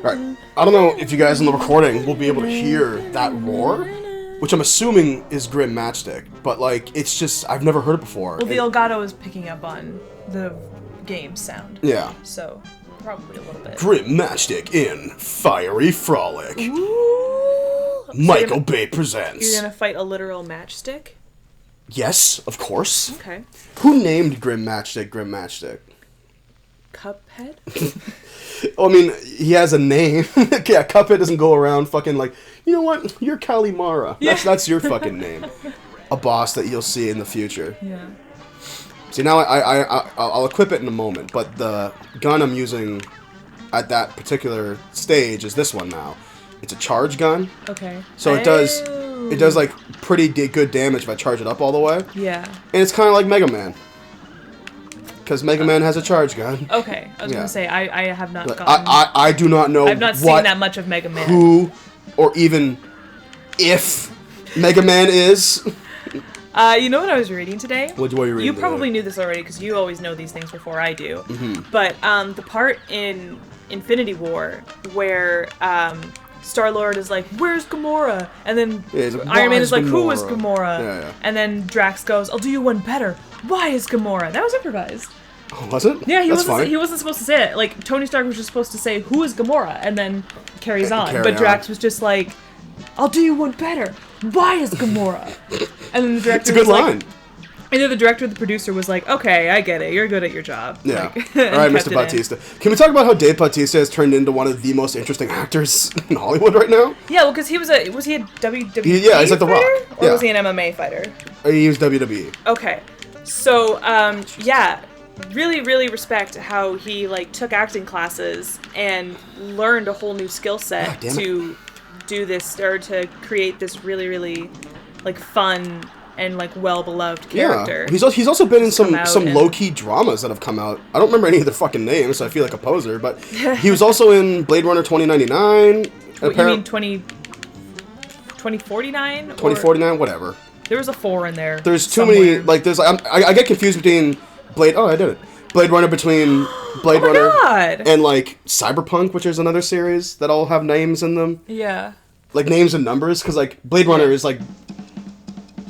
Right. I don't know if you guys in the recording will be able to hear that roar, which I'm assuming is Grim Matchstick, but like it's just I've never heard it before. Well, the Elgato is picking up on the game sound. Yeah. So probably a little bit. Grim Matchstick in Fiery Frolic. Ooh. Michael Bay presents. You're gonna fight a literal matchstick? Yes, of course. Okay. Who named Grim Matchstick Grim Matchstick? Cuphead? I mean, he has a name. Yeah, Cuphead doesn't go around fucking like, you know what? You're Kalimara. That's your fucking name. A boss that you'll see in the future. Yeah. See, now I'll equip it in a moment, but the gun I'm using at that particular stage is this one now. It's a charge gun. Okay. So it does like pretty good damage if I charge it up all the way. Yeah. And it's kind of like Mega Man. Because Mega Man has a charge gun. Okay. I was gonna say I have not gotten. I do not know. I've not seen that much of Mega Man. Who, or even if Mega Man is. You know what I was reading today? What were you reading? You probably knew this already because you always know these things before I do. Mm-hmm. But the part in Infinity War where Star-Lord is like, "Where's Gamora?" and then like, Iron Man is like, Gamora? "Who is Gamora?" Yeah. And then Drax goes, "I'll do you one better. Why is Gamora?" That was improvised. Oh, was it? Yeah, he That's wasn't supposed to say it. Like Tony Stark was just supposed to say, "Who is Gamora?" and then carries on. Carry But Drax on. was just like, "I'll do you one better. Why is Gamora?" And then the director It's a good was like, line. either the director or the producer was like, "Okay, I get it. You're good at your job." Yeah. Like, All right, and Mr. kept it in. Bautista. Can we talk about how Dave Bautista has turned into one of the most interesting actors in Hollywood right now? Yeah, well, because was he a WWE Yeah, he's like The Rock. fighter? Or Yeah. was he an MMA fighter? He was WWE. Okay. So, yeah, really, really respect how he, like, took acting classes and learned a whole new skill set God damn it. to do this, or to create this really, really, like, fun and, like, well-beloved character. Yeah. He's also been in some and- low-key dramas that have come out. I don't remember any of their fucking names, so I feel like a poser, but he was also in Blade Runner 2099. What, you mean 2049? 2049, whatever. There was a 4 in there. There's too somewhere. many, like, I get confused between Blade Runner between Blade Runner God. and, like, Cyberpunk, which is another series that all have names in them. Yeah. Like, names and numbers, because, like, Blade Runner is, like,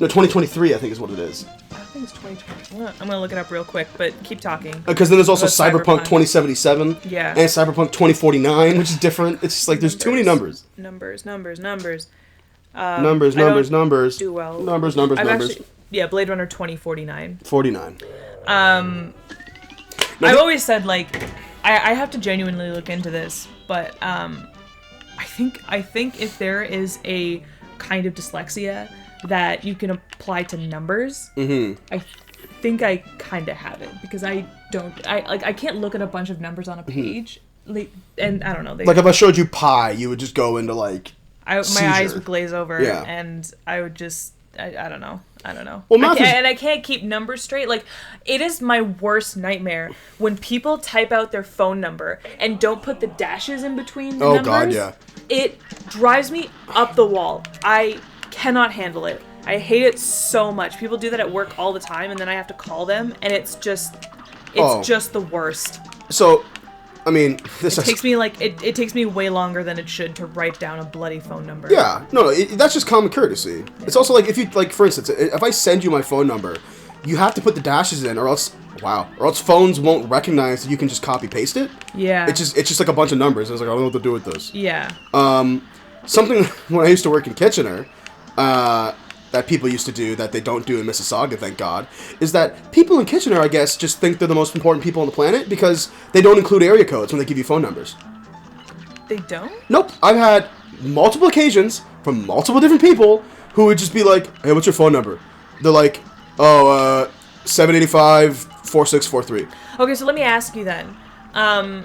no, 2023, I think is what it is. I think it's 2020. I'm gonna look it up real quick, but keep talking. Because then there's also About Cyberpunk 2077. Yeah. And Cyberpunk 2049, which is different. It's just like there's too many numbers. Numbers. Numbers. I don't do well. Numbers. Yeah, Blade Runner 2049. 49. I've always said, like, I have to genuinely look into this, but I think if there is a kind of dyslexia that you can apply to numbers, I think I kind of have it, because I can't look at a bunch of numbers on a page, like, and I don't know. Like if I showed you pi, you would just go into like my seizure. eyes would glaze over, Yeah. and I would just, I don't know. Well, math is- I can't keep numbers straight. Like, it is my worst nightmare when people type out their phone number and don't put the dashes in between the numbers. Oh, God, yeah. It drives me up the wall. I cannot handle it. I hate it so much. People do that at work all the time, and then I have to call them, and it's just the worst. So, I mean, this It takes me it takes me way longer than it should to write down a bloody phone number. Yeah, no, that's just common courtesy. Yeah. It's also like if you, like, for instance, if I send you my phone number, you have to put the dashes in, or else phones won't recognize that you can just copy paste it. Yeah. It's just like a bunch of numbers. It's like I don't know what to do with this. Yeah. Something when I used to work in Kitchener, that people used to do that they don't do in Mississauga, thank God, is that people in Kitchener, I guess, just think they're the most important people on the planet because they don't include area codes when they give you phone numbers. They don't? Nope. I've had multiple occasions from multiple different people who would just be like, "Hey, what's your phone number?" They're like, "Oh, 785-4643. Okay, so let me ask you then. In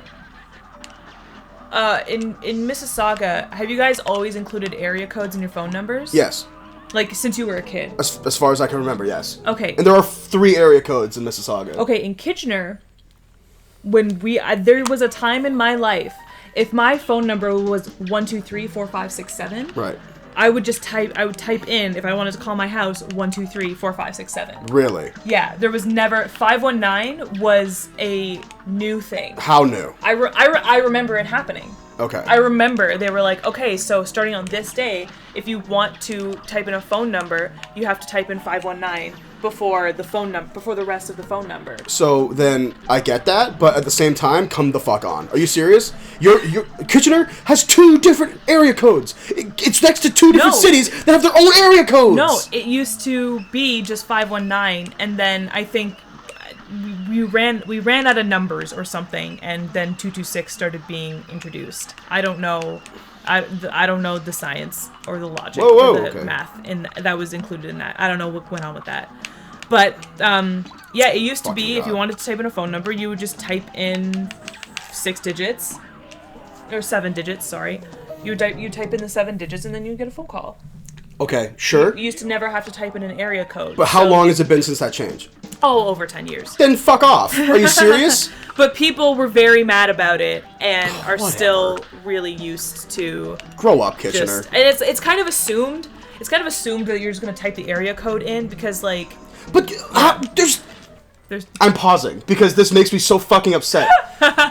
Mississauga, have you guys always included area codes in your phone numbers? Yes. Like, since you were a kid? As far as I can remember, yes. Okay. And there are 3 area codes in Mississauga. Okay, in Kitchener, when there was a time in my life, if my phone number was 1234567, Right. I would type in, if I wanted to call my house, 1234567. Really? Yeah, there was never, 519 was a new thing. How new? I remember it happening. Okay. I remember they were like, okay, so starting on this day, if you want to type in a phone number, you have to type in 519 before the rest of the phone number. So then I get that, but at the same time, come the fuck on. Are you serious? Your Kitchener has 2 different area codes. It's next to 2 different cities that have their own area codes. No, it used to be just 519, and then I think we ran out of numbers or something, and then 226 started being introduced. I don't know. I don't know the science or the logic or the math that was included in that. I don't know what went on with that. But, yeah, it used to be if you wanted to type in a phone number, you would just type in 6 digits. Or 7 digits, sorry. You type in the 7 digits and then you get a phone call. Okay, sure. You used to never have to type in an area code. But how long has it been since that change? Oh, over 10 years. Then fuck off. Are you serious? But people were very mad about it and are still really used to... Grow up, Kitchener. And it's kind of assumed. It's kind of assumed that you're just going to type the area code in because, like... But there's... I'm pausing because this makes me so fucking upset.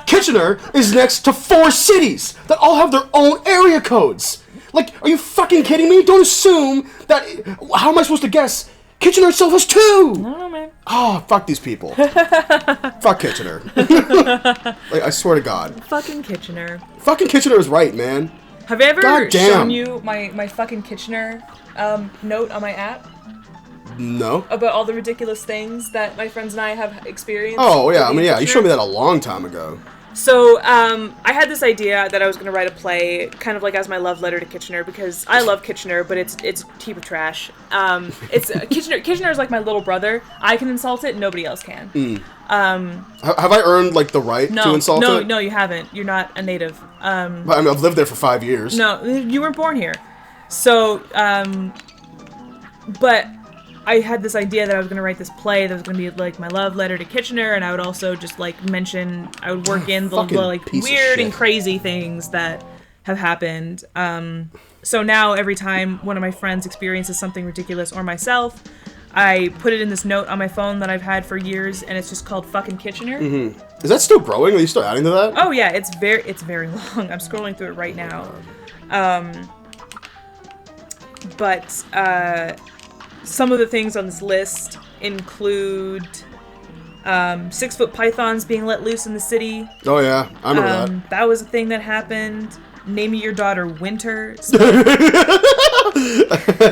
Kitchener is next to 4 cities that all have their own area codes. Like, are you fucking kidding me? Don't assume that... How am I supposed to guess? Kitchener itself has 2! I don't know, man. Oh, fuck these people. Fuck Kitchener. Like, I swear to God. Fucking Kitchener. Fucking Kitchener is right, man. Have I ever shown you my fucking Kitchener note on my app? No. About all the ridiculous things that my friends and I have experienced? Oh, yeah. I mean, yeah. You showed me that a long time ago. So, I had this idea that I was going to write a play, kind of like as my love letter to Kitchener, because I love Kitchener, but it's a heap of trash. It's Kitchener is like my little brother. I can insult it, nobody else can. Have I earned, like, the right to insult it? No, you haven't. You're not a native. I mean, I've lived there for 5 years. No, you weren't born here. So, but... I had this idea that I was going to write this play that was going to be, like, my love letter to Kitchener, and I would also just, like, mention... I would work in the, like, weird and crazy things that have happened. So now, every time one of my friends experiences something ridiculous, or myself, I put it in this note on my phone that I've had for years, and it's just called fucking Kitchener. Mm-hmm. Is that still growing? Are you still adding to that? Oh, yeah, it's very long. I'm scrolling through it right now. Some of the things on this list include 6-foot pythons being let loose in the city. Oh, yeah. I remember that. That was a thing that happened. Naming your daughter Winter. I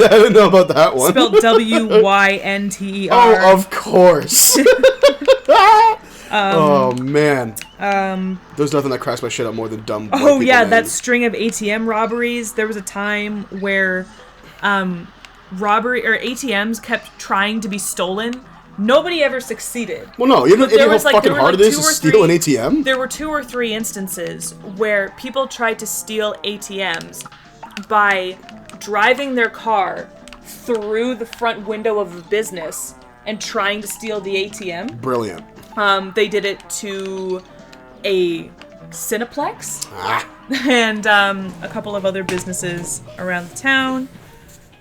didn't know about that one. Spelled Wynter. Oh, of course. Oh, man. There's nothing that cracks my shit up more than dumb white people yeah, names. that string of ATM robberies. There was a time where... robbery or ATMs kept trying to be stolen. Nobody ever succeeded. Well, no, you know how fucking hard it is to steal an ATM? There were 2 or 3 instances where people tried to steal ATMs by driving their car through the front window of a business and trying to steal the ATM. Brilliant. They did it to a Cineplex and a couple of other businesses around the town.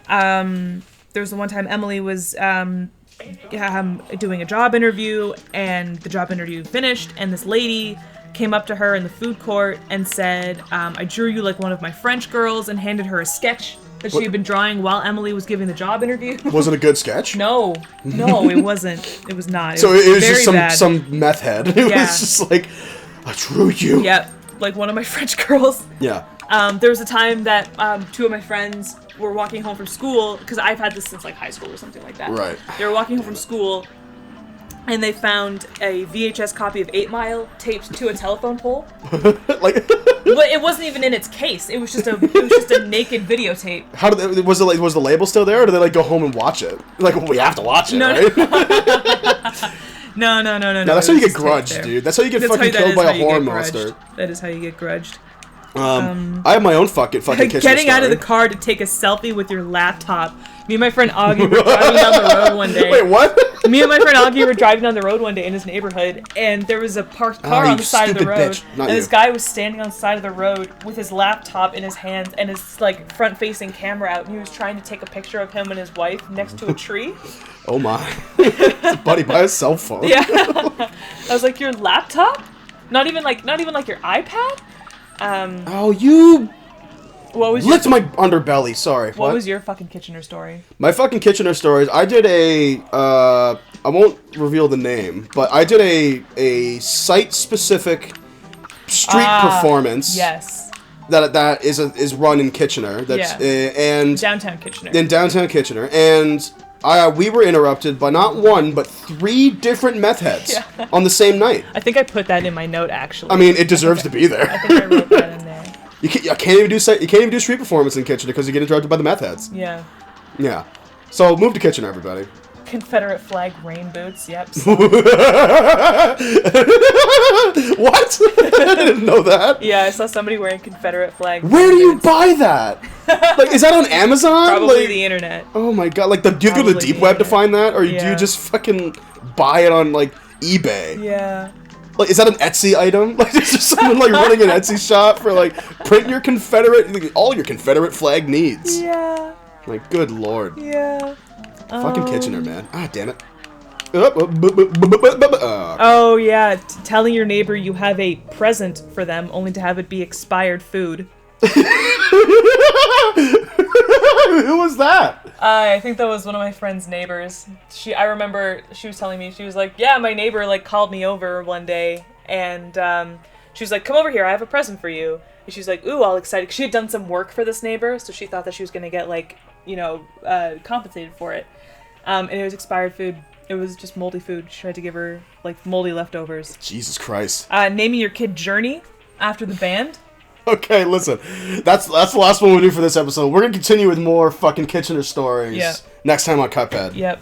There was the one time Emily was doing a job interview, and the job interview finished, and this lady came up to her in the food court and said, I drew you like one of my French girls, and handed her a sketch that she had been drawing while Emily was giving the job interview. Was it a good sketch? No, it wasn't. It was not. So it was just some meth head. It was just like, I drew you. Yep, like one of my French girls. Yeah. There was a time that 2 of my friends were walking home from school, because I've had this since like high school or something like that. Right. They were walking home from school, and they found a VHS copy of 8 Mile taped to a telephone pole. Like, but it wasn't even in its case. It was just a naked videotape. How did they, was the label still there, or did they like go home and watch it? Like, well, we have to watch it, right? No. No, that's how you get grudged, dude. That's how you get fucking killed by a horror monster. That is how you get grudged. I have my own fucking Kitchener Getting out of story. the car to take a selfie with your laptop. Me and my friend Augie were driving down the road one day. Wait, what? Me and my friend Augie were driving down the road one day in his neighborhood, and there was a parked car on the side of the road. Bitch. And this guy was standing on the side of the road with his laptop in his hands and his like front-facing camera out, and he was trying to take a picture of him and his wife next to a tree. Oh my. Buddy, buy a cell phone. Yeah. I was like, your laptop? Not even like your iPad? Oh, you What was licked your, my underbelly. Sorry. what was your fucking Kitchener story? My fucking Kitchener stories. I did I won't reveal the name, but I did a site-specific street performance. Yes. That is run in Kitchener. That's and Downtown Kitchener. in downtown Kitchener, and we were interrupted by not one but 3 different meth heads on the same night. I think I put that in my note, actually. I mean, it deserves to be there. I think I wrote that in there. You can't even do street performance in Kitchener because you get interrupted by the meth heads. Yeah. Yeah. So move to Kitchener, everybody. Confederate flag rain boots, yep. What? I didn't know that. Yeah, I saw somebody wearing Confederate flag Where do rain you boots. buy that? Like, is that on Amazon? Probably like, the internet. Oh my god! Like, do you go to the Probably deep the web to internet. find that, or do Yeah. you just fucking buy it on like eBay? Yeah. Like, is that an Etsy item? Like, is there someone like running an Etsy shop for like print your Confederate, all your Confederate flag needs? Yeah. Like, good lord. Yeah. Fucking Kitchener, man. Ah, damn it. Oh yeah, telling your neighbor you have a present for them only to have it be expired food. Who was that? I think that was one of my friend's neighbors. I remember she was telling me, she was like, yeah, my neighbor like called me over one day and she was like, come over here, I have a present for you. And she was like, ooh, all excited. She had done some work for this neighbor, so she thought that she was gonna get like, compensated for it. And it was expired food. It was just moldy food. She tried to give her like moldy leftovers. Jesus Christ. Naming your kid Journey after the band. Okay, listen. That's the last one we'll do for this episode. We're gonna continue with more fucking Kitchener stories next time on Cuphead. Yep.